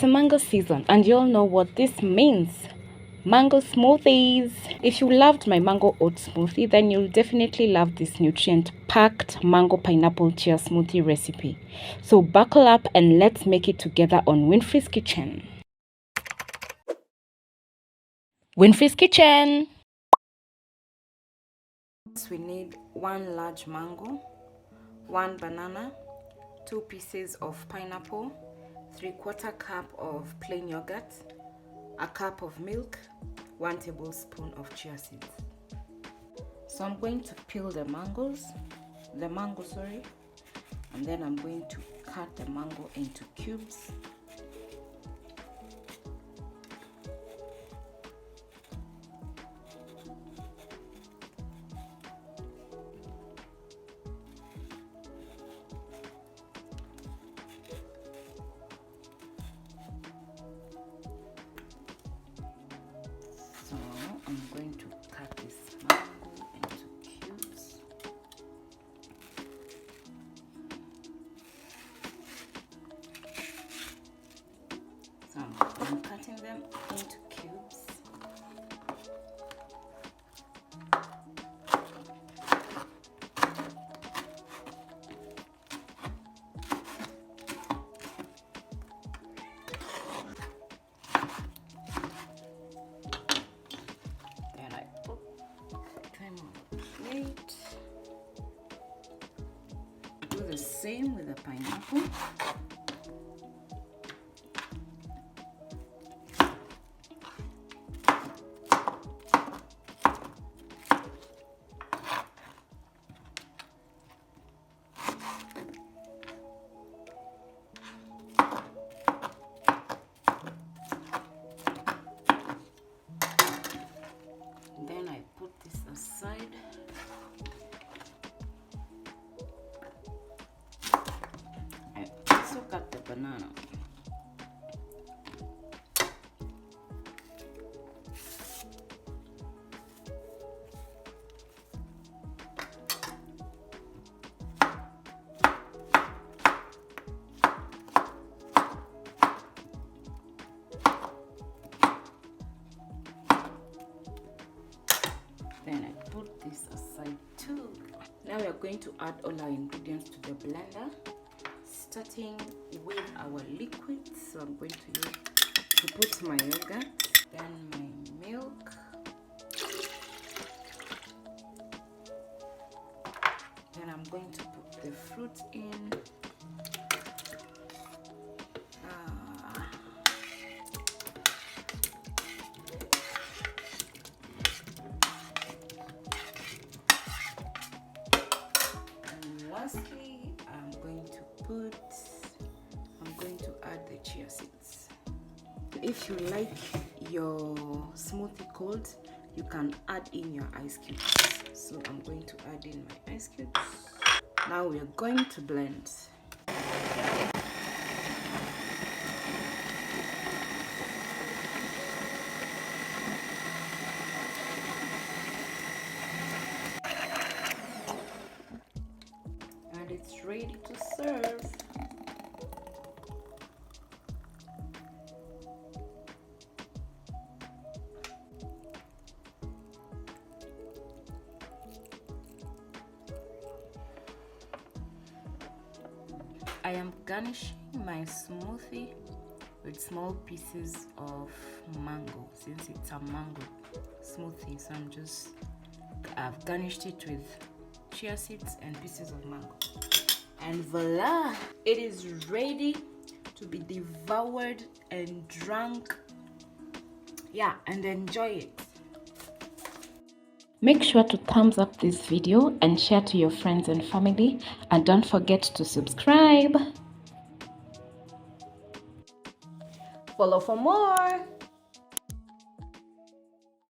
It's a mango season and you all know what this means. Mango smoothies. If you loved my mango oat smoothie, then you'll definitely love this nutrient-packed mango pineapple chia smoothie recipe. So buckle up and let's make it together on Winnfrey's Kitchen. Winnfrey's Kitchen. We need 1 large mango, 1 banana, 2 pieces of pineapple, 3/4 cup of plain yogurt, a cup of milk, 1 tablespoon of chia seeds. So I'm going to peel the mango, and then I'm going to cut the mango into cubes. So I'm going to cut this mango into cubes. So I'm cutting them into cubes. Do the same with the pineapple. Then I put this aside. Cut the banana. Then I put this aside too. Now we are going to add all our ingredients to the blender, starting with our liquids. So I'm going to put my yogurt, then my milk, then I'm going to put the fruit in. And lastly, I'm going to add the chia seeds. If you like your smoothie cold, you can add in your ice cubes. So I'm going to add in my ice cubes. Now we're going to blend. And it's ready to serve. I am garnishing my smoothie with small pieces of mango, since it's a mango smoothie. So I've garnished it with chia seeds and pieces of mango. And voila! It is ready to be devoured and drunk. Yeah, and enjoy it. Make sure to thumbs up this video and share to your friends and family, and don't forget to subscribe. Follow for more.